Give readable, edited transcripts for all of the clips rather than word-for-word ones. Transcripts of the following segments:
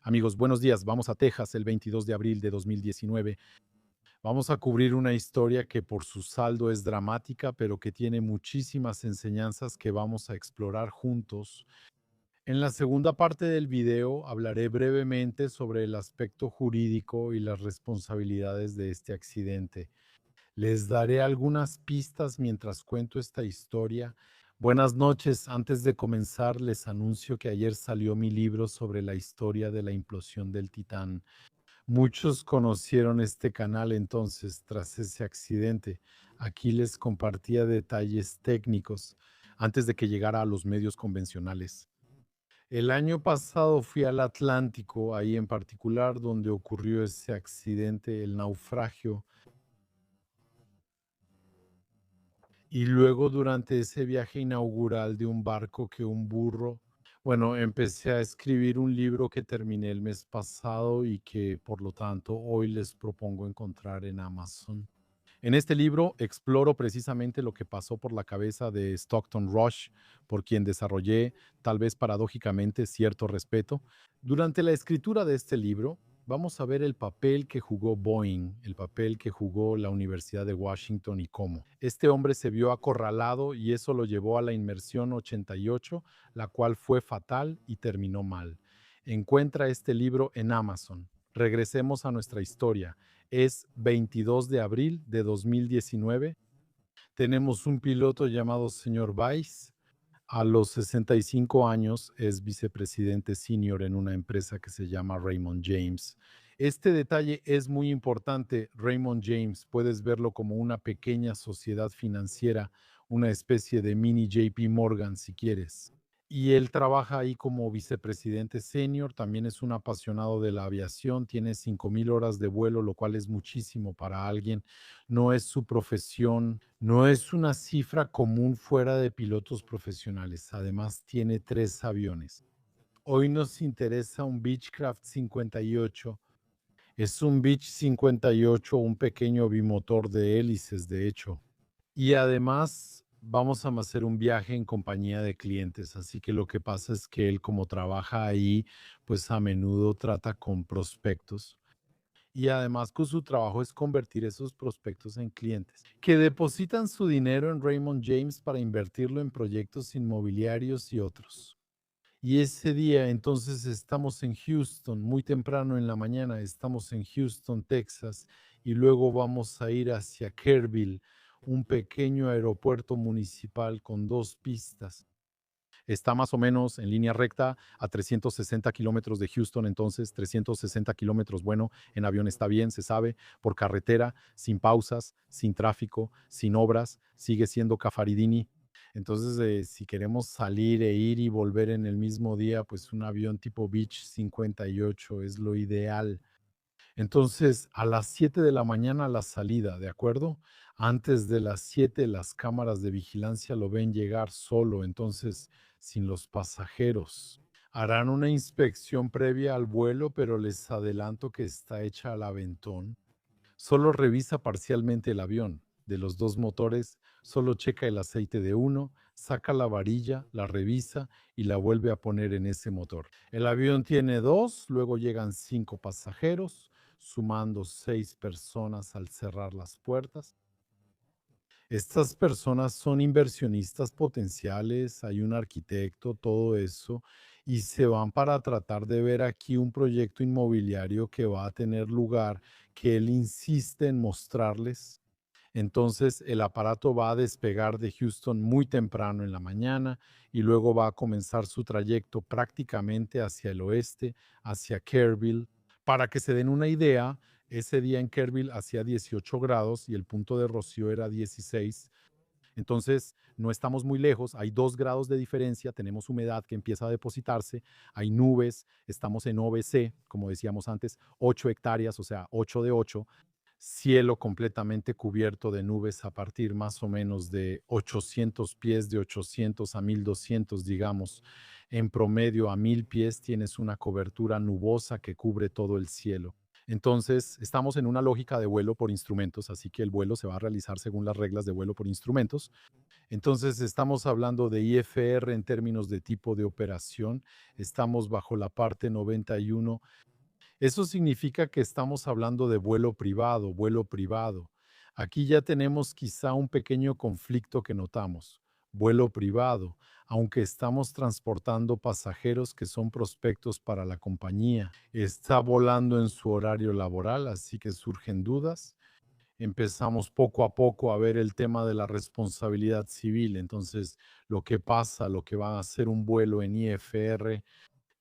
Amigos, buenos días. Vamos a Texas el 22 de abril de 2019. Vamos a cubrir una historia que por su saldo es dramática, pero que tiene muchísimas enseñanzas que vamos a explorar juntos. En la segunda parte del video hablaré brevemente sobre el aspecto jurídico y las responsabilidades de este accidente. Les daré algunas pistas mientras cuento esta historia. Buenas noches. Antes de comenzar, les anuncio que ayer salió mi libro sobre la historia de la implosión del Titán. Muchos conocieron este canal entonces tras ese accidente. Aquí les compartía detalles técnicos antes de que llegara a los medios convencionales. El año pasado fui al Atlántico, ahí en particular donde ocurrió ese accidente, el naufragio. Y luego durante ese viaje inaugural de un barco que un burro, bueno, empecé a escribir un libro que terminé el mes pasado y que por lo tanto hoy les propongo encontrar en Amazon. En este libro exploro precisamente lo que pasó por la cabeza de Stockton Rush, por quien desarrollé, tal vez paradójicamente, cierto respeto. Durante la escritura de este libro, vamos a ver el papel que jugó Boeing, el papel que jugó la Universidad de Washington y cómo. Este hombre se vio acorralado y eso lo llevó a la inmersión 88, la cual fue fatal y terminó mal. Encuentra este libro en Amazon. Regresemos a nuestra historia. Es 22 de abril de 2019. Tenemos un piloto llamado señor Weiss. A los 65 años es vicepresidente senior en una empresa que se llama Raymond James. Este detalle es muy importante. Raymond James, puedes verlo como una pequeña sociedad financiera, una especie de mini JP Morgan si quieres. Y él trabaja ahí como vicepresidente senior, también es un apasionado de la aviación, tiene 5,000 horas de vuelo, lo cual es muchísimo para alguien. No es su profesión, no es una cifra común fuera de pilotos profesionales. Además, tiene 3 aviones. Hoy nos interesa un Beechcraft 58. Es un Beech 58, un pequeño bimotor de hélices, de hecho. Y además vamos a hacer un viaje en compañía de clientes, así que lo que pasa es que él como trabaja ahí, pues a menudo trata con prospectos y además con su trabajo es convertir esos prospectos en clientes que depositan su dinero en Raymond James para invertirlo en proyectos inmobiliarios y otros. Y ese día entonces estamos en Houston, muy temprano en la mañana, estamos en Houston, Texas, y luego vamos a ir hacia Kerrville, un pequeño aeropuerto municipal con 2 pistas. Está más o menos en línea recta a 360 kilómetros de Houston, entonces 360 kilómetros, bueno, en avión está bien, se sabe, por carretera, sin pausas, sin tráfico, sin obras, sigue siendo Cafaridini. Entonces, si queremos salir e ir y volver en el mismo día, pues un avión tipo Beech 58 es lo ideal. Entonces, a las 7 de la mañana la salida, ¿de acuerdo? Antes de las 7 las cámaras de vigilancia lo ven llegar solo, entonces sin los pasajeros. Harán una inspección previa al vuelo, pero les adelanto que está hecha al aventón. Solo revisa parcialmente el avión. De los 2 motores, solo checa el aceite de uno, saca la varilla, la revisa y la vuelve a poner en ese motor. El avión tiene dos, luego llegan 5 pasajeros, sumando 6 personas al cerrar las puertas. Estas personas son inversionistas potenciales, hay un arquitecto, todo eso, y se van para tratar de ver aquí un proyecto inmobiliario que va a tener lugar, que él insiste en mostrarles. Entonces el aparato va a despegar de Houston muy temprano en la mañana y luego va a comenzar su trayecto prácticamente hacia el oeste, hacia Kerrville. Para que se den una idea, ese día en Kerrville hacía 18 grados y el punto de rocío era 16. Entonces, no estamos muy lejos, hay 2 grados de diferencia, tenemos humedad que empieza a depositarse, hay nubes, estamos en OBC, como decíamos antes, 8 hectáreas, o sea, 8 de 8, cielo completamente cubierto de nubes a partir más o menos de 800 pies, de 800 a 1200, digamos. En promedio a 1000 pies tienes una cobertura nubosa que cubre todo el cielo. Entonces, estamos en una lógica de vuelo por instrumentos, así que el vuelo se va a realizar según las reglas de vuelo por instrumentos. Entonces, estamos hablando de IFR en términos de tipo de operación, estamos bajo la parte 91. Eso significa que estamos hablando de vuelo privado, vuelo privado. Aquí ya tenemos quizá un pequeño conflicto que notamos. Vuelo privado, aunque estamos transportando pasajeros que son prospectos para la compañía. Está volando en su horario laboral, así que surgen dudas. Empezamos poco a poco a ver el tema de la responsabilidad civil. Entonces, lo que pasa, lo que va a ser un vuelo en IFR,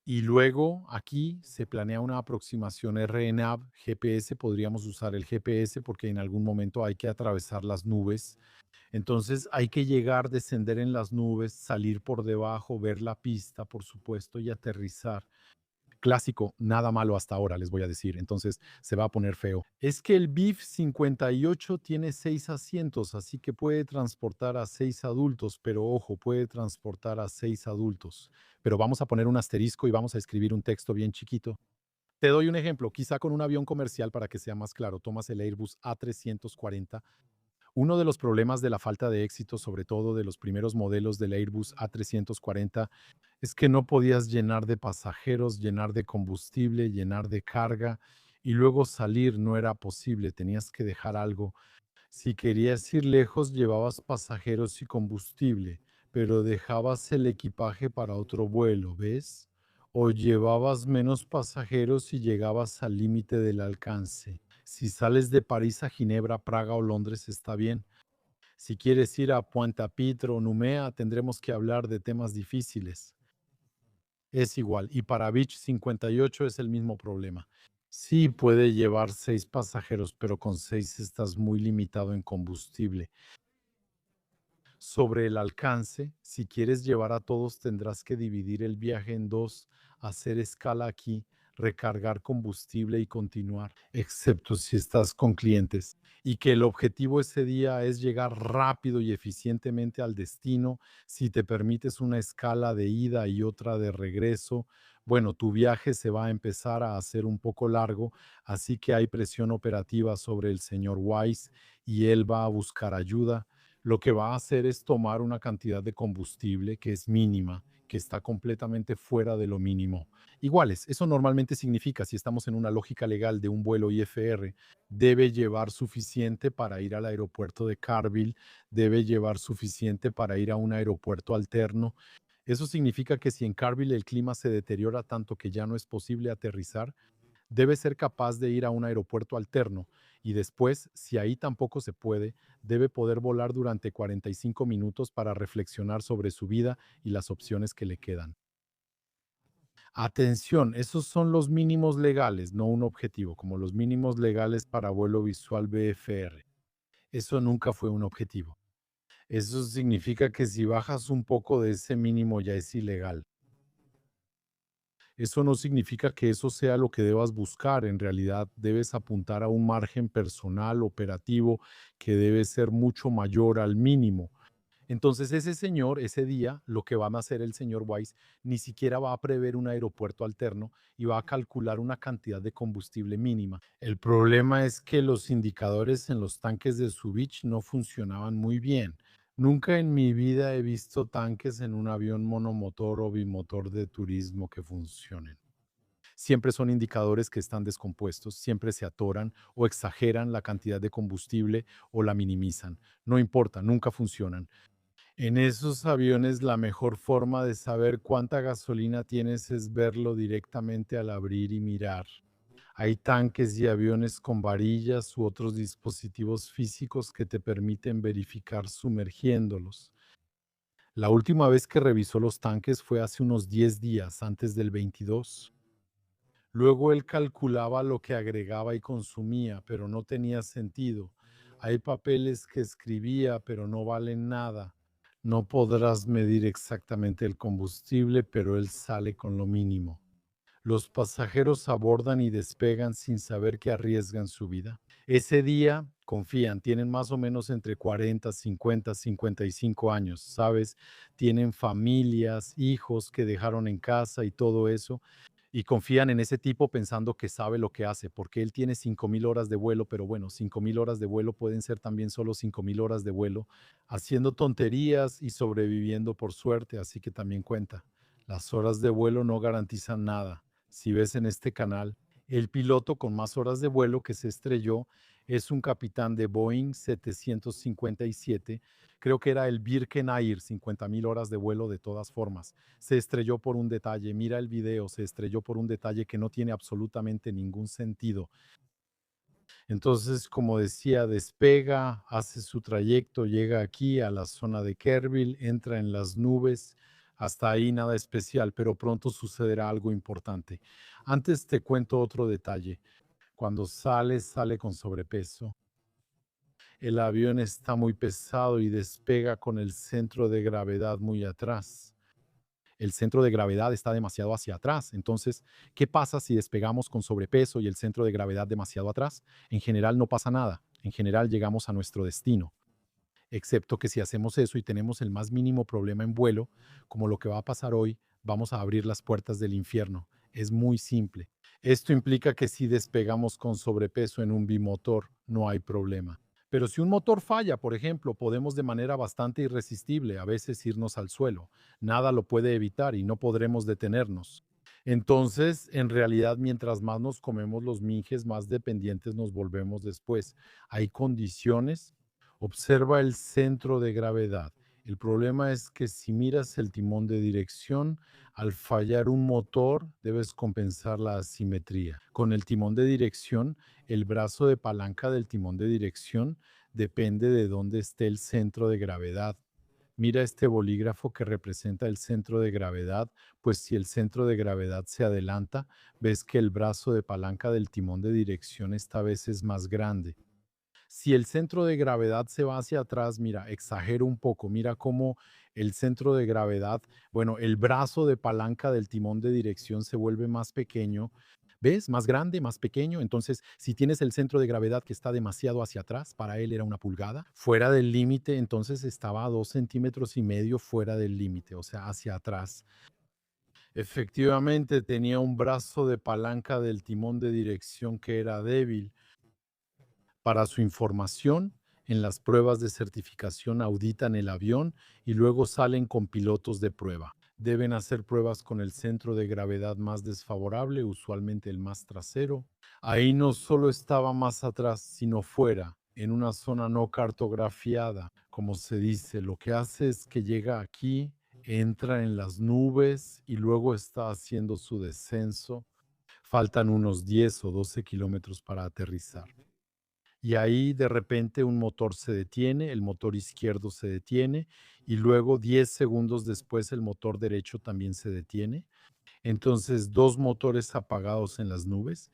y luego aquí se planea una aproximación RNAV, GPS, podríamos usar el GPS porque en algún momento hay que atravesar las nubes. Entonces hay que llegar, descender en las nubes, salir por debajo, ver la pista, por supuesto, y aterrizar. Clásico, nada malo hasta ahora, les voy a decir. Entonces se va a poner feo. Es que el BIF 58 tiene 6 asientos, así que puede transportar a 6 adultos, pero ojo, puede transportar a 6 adultos. Pero vamos a poner un asterisco y vamos a escribir un texto bien chiquito. Te doy un ejemplo, quizá con un avión comercial para que sea más claro. Tomas el Airbus A340. Uno de los problemas de la falta de éxito, sobre todo de los primeros modelos del Airbus A340, es que no podías llenar de pasajeros, llenar de combustible, llenar de carga y luego salir no era posible, tenías que dejar algo. Si querías ir lejos, llevabas pasajeros y combustible, pero dejabas el equipaje para otro vuelo, ¿ves? O llevabas menos pasajeros y llegabas al límite del alcance. Si sales de París a Ginebra, Praga o Londres, está bien. Si quieres ir a Pointe-à-Pitre o Numea, tendremos que hablar de temas difíciles. Es igual. Y para Beach 58 es el mismo problema. Sí, puede llevar 6 pasajeros, pero con 6 estás muy limitado en combustible. Sobre el alcance, si quieres llevar a todos, tendrás que dividir el viaje en dos, hacer escala aquí, recargar combustible y continuar, excepto si estás con clientes. Y que el objetivo ese día es llegar rápido y eficientemente al destino. Si te permites una escala de ida y otra de regreso, bueno, tu viaje se va a empezar a hacer un poco largo, así que hay presión operativa sobre el señor Wise y él va a buscar ayuda. Lo que va a hacer es tomar una cantidad de combustible que es mínima, que está completamente fuera de lo mínimo. Iguales, eso normalmente significa, si estamos en una lógica legal de un vuelo IFR, debe llevar suficiente para ir al aeropuerto de Carville, debe llevar suficiente para ir a un aeropuerto alterno. Eso significa que si en Carville el clima se deteriora tanto que ya no es posible aterrizar, debe ser capaz de ir a un aeropuerto alterno y después, si ahí tampoco se puede, debe poder volar durante 45 minutos para reflexionar sobre su vida y las opciones que le quedan. Atención, esos son los mínimos legales, no un objetivo, como los mínimos legales para vuelo visual BFR. Eso nunca fue un objetivo. Eso significa que si bajas un poco de ese mínimo ya es ilegal. Eso no significa que eso sea lo que debas buscar. En realidad, debes apuntar a un margen personal operativo que debe ser mucho mayor al mínimo. Entonces, ese señor, ese día, lo que va a hacer el señor Weiss, ni siquiera va a prever un aeropuerto alterno y va a calcular una cantidad de combustible mínima. El problema es que los indicadores en los tanques de su Beach no funcionaban muy bien. Nunca en mi vida he visto tanques en un avión monomotor o bimotor de turismo que funcionen. Siempre son indicadores que están descompuestos, siempre se atoran o exageran la cantidad de combustible o la minimizan. No importa, nunca funcionan. En esos aviones la mejor forma de saber cuánta gasolina tienes es verlo directamente al abrir y mirar. Hay tanques y aviones con varillas u otros dispositivos físicos que te permiten verificar sumergiéndolos. La última vez que revisó los tanques fue hace unos 10 días, antes del 22. Luego él calculaba lo que agregaba y consumía, pero no tenía sentido. Hay papeles que escribía, pero no valen nada. No podrás medir exactamente el combustible, pero él sale con lo mínimo. Los pasajeros abordan y despegan sin saber que arriesgan su vida. Ese día confían, tienen más o menos entre 40, 50, 55 años, ¿sabes? Tienen familias, hijos que dejaron en casa y todo eso. y confían en ese tipo pensando que sabe lo que hace, porque él tiene 5.000 horas de vuelo, pero bueno, 5.000 horas de vuelo pueden ser también solo 5.000 horas de vuelo, haciendo tonterías y sobreviviendo por suerte, así que también cuenta. Las horas de vuelo no garantizan nada. Si ves en este canal, el piloto con más horas de vuelo que se estrelló es un capitán de Boeing 757, creo que era el Birken Air, 50.000 horas de vuelo de todas formas. Se estrelló por un detalle, mira el video, se estrelló por un detalle que no tiene absolutamente ningún sentido. Entonces, como decía, despega, hace su trayecto, llega aquí a la zona de Kerrville, entra en las nubes, hasta ahí nada especial, pero pronto sucederá algo importante. Antes te cuento otro detalle. Cuando sale, sale con sobrepeso. El avión está muy pesado y despega con el centro de gravedad muy atrás. El centro de gravedad está demasiado hacia atrás. Entonces, ¿qué pasa si despegamos con sobrepeso y el centro de gravedad demasiado atrás? En general no pasa nada. En general llegamos a nuestro destino. Excepto que si hacemos eso y tenemos el más mínimo problema en vuelo, como lo que va a pasar hoy, vamos a abrir las puertas del infierno. Es muy simple. Esto implica que si despegamos con sobrepeso en un bimotor, no hay problema. Pero si un motor falla, por ejemplo, podemos de manera bastante irresistible a veces irnos al suelo. Nada lo puede evitar y no podremos detenernos. Entonces, en realidad, mientras más nos comemos los minjes, más dependientes nos volvemos después. Hay condiciones. Observa el centro de gravedad. El problema es que si miras el timón de dirección, al fallar un motor, debes compensar la asimetría. Con el timón de dirección, el brazo de palanca del timón de dirección depende de dónde esté el centro de gravedad. Mira este bolígrafo que representa el centro de gravedad, pues si el centro de gravedad se adelanta, ves que el brazo de palanca del timón de dirección esta vez es más grande. Si el centro de gravedad se va hacia atrás, mira, exagero un poco, mira cómo el centro de gravedad, bueno, el brazo de palanca del timón de dirección se vuelve más pequeño. ¿Ves? Más grande, más pequeño. Entonces, si tienes el centro de gravedad que está demasiado hacia atrás, para él era una pulgada, fuera del límite, entonces estaba a 2,5 centímetros fuera del límite, o sea, hacia atrás. Efectivamente, tenía un brazo de palanca del timón de dirección que era débil. Para su información, en las pruebas de certificación auditan el avión y luego salen con pilotos de prueba. Deben hacer pruebas con el centro de gravedad más desfavorable, usualmente el más trasero. Ahí no solo estaba más atrás, sino fuera, en una zona no cartografiada, como se dice. Lo que hace es que llega aquí, entra en las nubes y luego está haciendo su descenso. Faltan unos 10 o 12 kilómetros para aterrizar. Y ahí de repente un motor se detiene, el motor izquierdo se detiene y luego 10 segundos después el motor derecho también se detiene. Entonces, dos motores apagados en las nubes.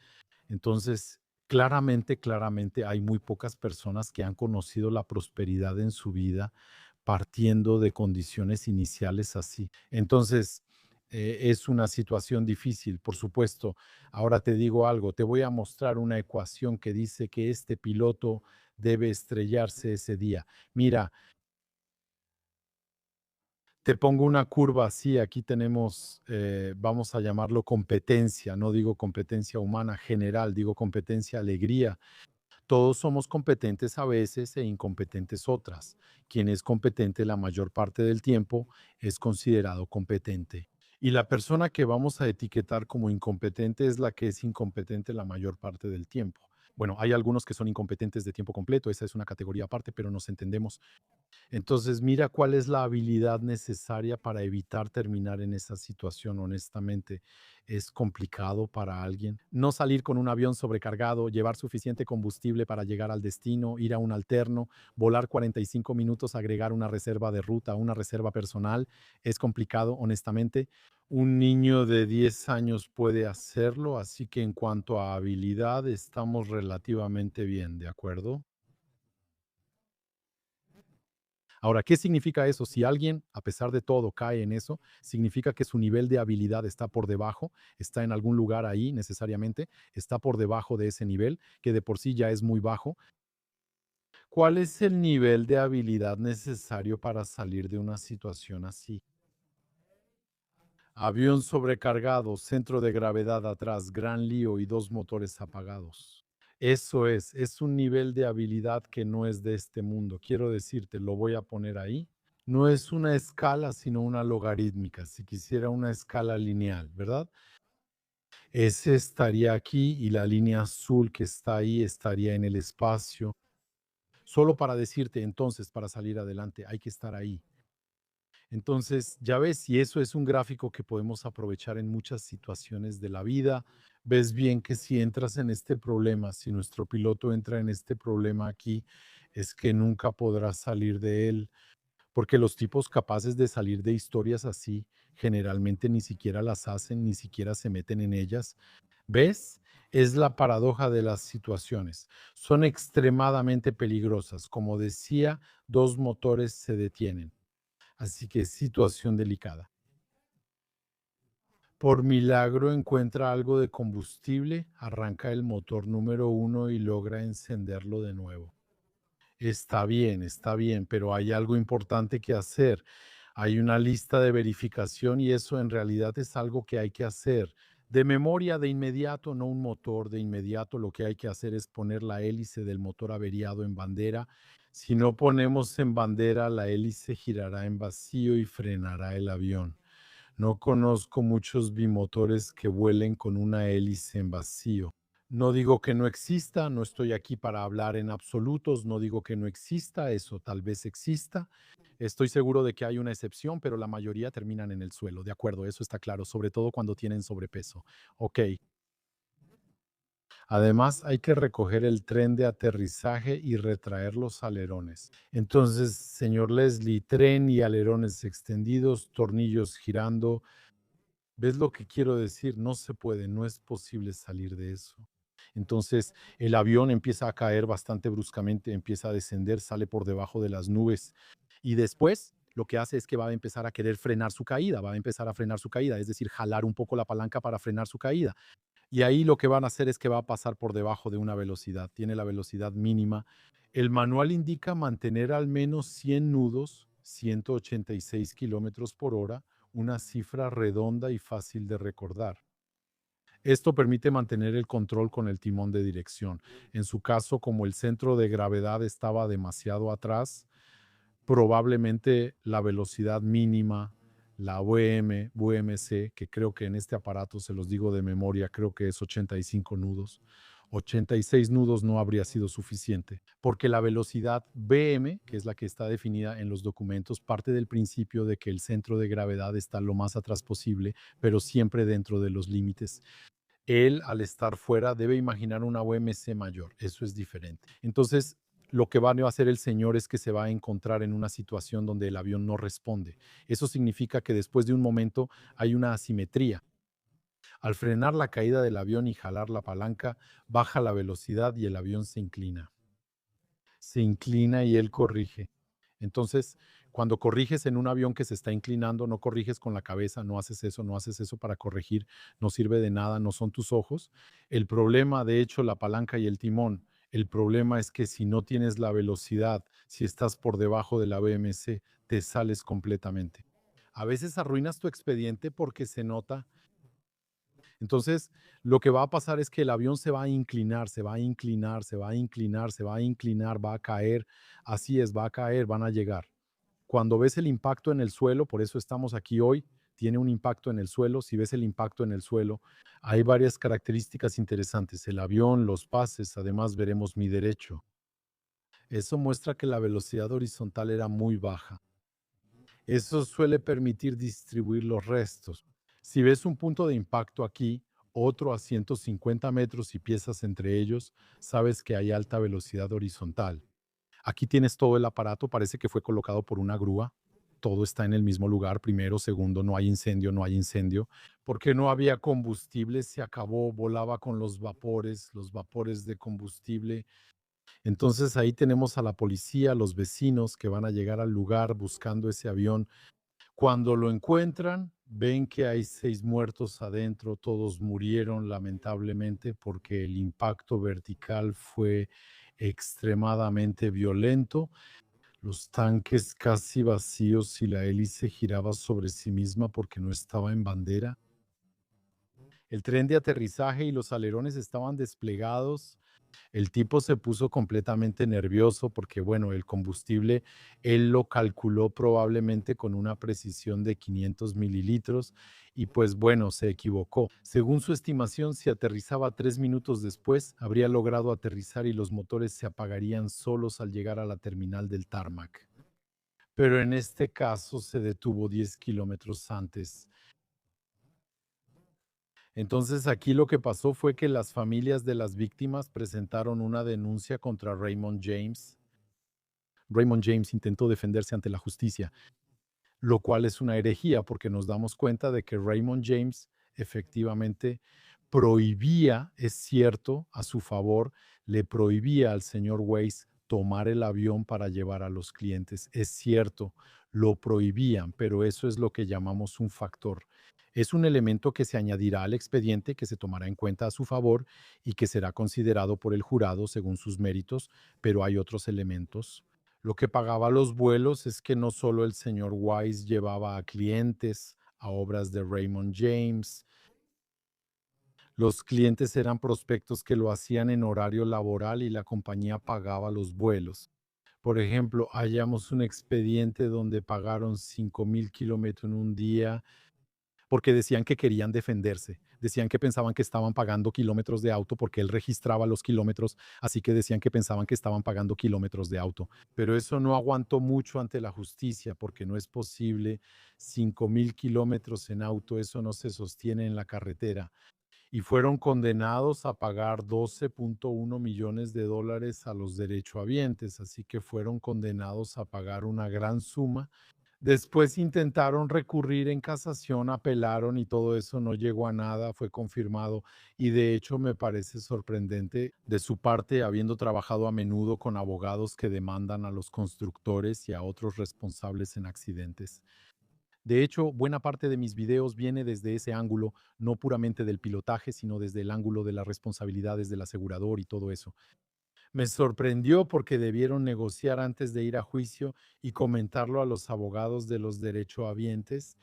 Entonces, claramente hay muy pocas personas que han conocido la prosperidad en su vida partiendo de condiciones iniciales así. Entonces, es una situación difícil, por supuesto. Ahora te digo algo, te voy a mostrar una ecuación que dice que este piloto debe estrellarse ese día. Mira, te pongo una curva así, aquí tenemos, vamos a llamarlo competencia, no digo competencia humana general, digo competencia alegría. Todos somos competentes a veces e incompetentes otras. Quien es competente la mayor parte del tiempo es considerado competente. Y la persona que vamos a etiquetar como incompetente es la que es incompetente la mayor parte del tiempo. Bueno, hay algunos que son incompetentes de tiempo completo, esa es una categoría aparte, pero nos entendemos. Entonces, mira cuál es la habilidad necesaria para evitar terminar en esa situación, honestamente. Es complicado para alguien. No salir con un avión sobrecargado, llevar suficiente combustible para llegar al destino, ir a un alterno, volar 45 minutos, agregar una reserva de ruta, una reserva personal. Es complicado, honestamente. Un niño de 10 años puede hacerlo, así que en cuanto a habilidad estamos relativamente bien, ¿de acuerdo? Ahora, ¿qué significa eso? Si alguien, a pesar de todo, cae en eso, significa que su nivel de habilidad está por debajo, está en algún lugar ahí necesariamente, está por debajo de ese nivel, que de por sí ya es muy bajo. ¿Cuál es el nivel de habilidad necesario para salir de una situación así? Avión sobrecargado, centro de gravedad atrás, gran lío y 2 motores apagados. Eso es un nivel de habilidad que no es de este mundo. Quiero decirte, lo voy a poner ahí. No es una escala, sino una logarítmica. Si quisiera una escala lineal, ¿verdad? Ese estaría aquí y la línea azul que está ahí estaría en el espacio. Solo para decirte, entonces, para salir adelante, hay que estar ahí. Entonces, ya ves, y eso es un gráfico que podemos aprovechar en muchas situaciones de la vida. Ves bien que si entras en este problema, si nuestro piloto entra en este problema aquí, es que nunca podrá salir de él, porque los tipos capaces de salir de historias así, generalmente ni siquiera las hacen, ni siquiera se meten en ellas. ¿Ves? Es la paradoja de las situaciones. Son extremadamente peligrosas. Como decía, dos motores se detienen. Así que situación delicada. Por milagro encuentra algo de combustible, arranca el motor número uno y logra encenderlo de nuevo. Está bien, pero hay algo importante que hacer. Hay una lista de verificación y eso en realidad es algo que hay que hacer. De memoria, de inmediato, no un motor, de inmediato lo que hay que hacer es poner la hélice del motor averiado en bandera. Si no ponemos en bandera, la hélice girará en vacío y frenará el avión. No conozco muchos bimotores que vuelen con una hélice en vacío. No digo que no exista, no estoy aquí para hablar en absolutos, no digo que no exista, eso tal vez exista. Estoy seguro de que hay una excepción, pero la mayoría terminan en el suelo, de acuerdo, eso está claro, sobre todo cuando tienen sobrepeso. Ok, además hay que recoger el tren de aterrizaje y retraer los alerones. Entonces, señor Leslie, tren y alerones extendidos, tornillos girando. ¿Ves lo que quiero decir? No se puede, no es posible salir de eso. Entonces, el avión empieza a caer bastante bruscamente, empieza a descender, sale por debajo de las nubes y después lo que hace es que va a empezar a querer frenar su caída, va a empezar a frenar su caída, es decir, jalar un poco la palanca para frenar su caída. Y ahí lo que van a hacer es que va a pasar por debajo de una velocidad, tiene la velocidad mínima. El manual indica mantener al menos 100 nudos, 186 kilómetros por hora, una cifra redonda y fácil de recordar. Esto permite mantener el control con el timón de dirección. En su caso, como el centro de gravedad estaba demasiado atrás, probablemente la velocidad mínima, la VMC, que creo que en este aparato, se los digo de memoria, creo que es 85 nudos. 86 nudos no habría sido suficiente, porque la velocidad VM, que es la que está definida en los documentos, parte del principio de que el centro de gravedad está lo más atrás posible, pero siempre dentro de los límites. Él, al estar fuera, debe imaginar una UMC mayor. Eso es diferente. Entonces, lo que va a hacer el señor es que se va a encontrar en una situación donde el avión no responde. Eso significa que después de un momento hay una asimetría. Al frenar la caída del avión y jalar la palanca, baja la velocidad y el avión se inclina. Se inclina y él corrige. Entonces, cuando corriges en un avión que se está inclinando, no corriges con la cabeza, no haces eso, no haces eso para corregir, no sirve de nada, no son tus ojos. El problema, de hecho, la palanca y el timón, el problema es que si no tienes la velocidad, si estás por debajo de la BMC, te sales completamente. A veces arruinas tu expediente porque se nota. Entonces, lo que va a pasar es que el avión se va a inclinar, se va a inclinar, se va a inclinar, se va a inclinar, va a caer. Así es, va a caer, van a llegar. Cuando ves el impacto en el suelo, por eso estamos aquí hoy, tiene un impacto en el suelo. Si ves el impacto en el suelo, hay varias características interesantes. El avión, los pases, además veremos mi derecho. Eso muestra que la velocidad horizontal era muy baja. Eso suele permitir distribuir los restos. Si ves un punto de impacto aquí, otro a 150 metros y piezas entre ellos, sabes que hay alta velocidad horizontal. Aquí tienes todo el aparato, parece que fue colocado por una grúa. Todo está en el mismo lugar, primero, segundo, no hay incendio, no hay incendio, porque no había combustible, se acabó, volaba con los vapores de combustible. Entonces ahí tenemos a la policía, los vecinos que van a llegar al lugar buscando ese avión. Cuando lo encuentran, ven que hay 6 muertos adentro, todos murieron lamentablemente porque el impacto vertical fue extremadamente violento. los tanques casi vacíos y la hélice giraba sobre sí misma porque no estaba en bandera. El tren de aterrizaje y los alerones estaban desplegados. El tipo se puso completamente nervioso porque, bueno, el combustible él lo calculó probablemente con una precisión de 500 mililitros y pues bueno, se equivocó. Según su estimación, si aterrizaba 3 minutos después, habría logrado aterrizar y los motores se apagarían solos al llegar a la terminal del tarmac. Pero en este caso se detuvo 10 kilómetros antes. Entonces, aquí lo que pasó fue que las familias de las víctimas presentaron una denuncia contra Raymond James. Raymond James intentó defenderse ante la justicia, lo cual es una herejía porque nos damos cuenta de que Raymond James efectivamente prohibía, es cierto, a su favor, le prohibía al señor Weiss tomar el avión para llevar a los clientes. Es cierto, lo prohibían, pero eso es lo que llamamos un factor. Es un elemento que se añadirá al expediente, que se tomará en cuenta a su favor y que será considerado por el jurado según sus méritos, pero hay otros elementos. Lo que pagaba los vuelos es que no solo el señor Wise llevaba a clientes a obras de Raymond James, los clientes eran prospectos que lo hacían en horario laboral y la compañía pagaba los vuelos. Por ejemplo, hallamos un expediente donde pagaron 5.000 kilómetros en un día porque decían que querían defenderse. Decían que pensaban que estaban pagando kilómetros de auto porque él registraba los kilómetros, así que decían que pensaban que estaban pagando kilómetros de auto. Pero eso no aguantó mucho ante la justicia porque no es posible. 5.000 kilómetros en auto, eso no se sostiene en la carretera. Y fueron condenados a pagar 12.1 millones de dólares a los derechohabientes, así que fueron condenados a pagar una gran suma. Después intentaron recurrir en casación, apelaron y todo eso no llegó a nada, fue confirmado. Y de hecho me parece sorprendente de su parte, habiendo trabajado a menudo con abogados que demandan a los constructores y a otros responsables en accidentes. De hecho, buena parte de mis videos viene desde ese ángulo, no puramente del pilotaje, sino desde el ángulo de las responsabilidades del asegurador y todo eso. Me sorprendió porque debieron negociar antes de ir a juicio y comentarlo a los abogados de los derechohabientes.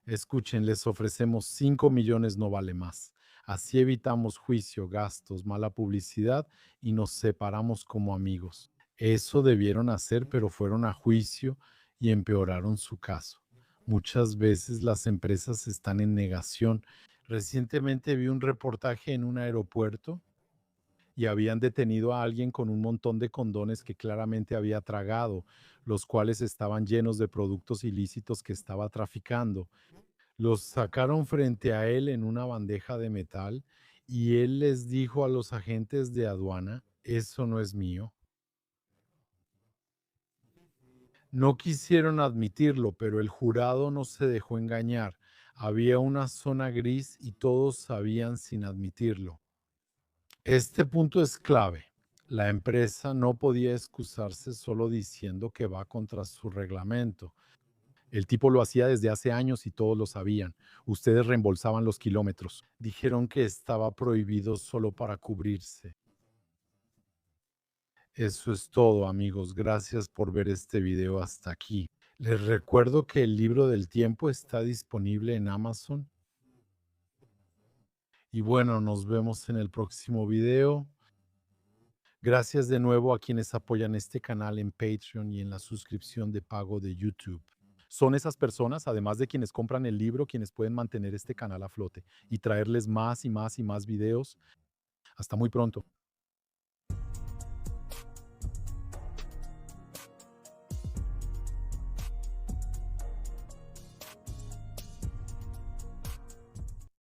Escuchen, les ofrecemos 5 millones, no vale más. Así evitamos juicio, gastos, mala publicidad y nos separamos como amigos. Eso debieron hacer, pero fueron a juicio y empeoraron su caso. Muchas veces las empresas están en negación. Recientemente vi un reportaje en un aeropuerto y habían detenido a alguien con un montón de condones que claramente había tragado, los cuales estaban llenos de productos ilícitos que estaba traficando. Los sacaron frente a él en una bandeja de metal y él les dijo a los agentes de aduana, eso no es mío. No quisieron admitirlo, pero el jurado no se dejó engañar. Había una zona gris y todos sabían sin admitirlo. Este punto es clave. La empresa no podía excusarse solo diciendo que va contra su reglamento. El tipo lo hacía desde hace años y todos lo sabían. Ustedes reembolsaban los kilómetros. Dijeron que estaba prohibido solo para cubrirse. Eso es todo, amigos. Gracias por ver este video hasta aquí. Les recuerdo que el libro del tiempo está disponible en Amazon. Y bueno, nos vemos en el próximo video. Gracias de nuevo a quienes apoyan este canal en Patreon y en la suscripción de pago de YouTube. Son esas personas, además de quienes compran el libro, quienes pueden mantener este canal a flote y traerles más y más y más videos. Hasta muy pronto.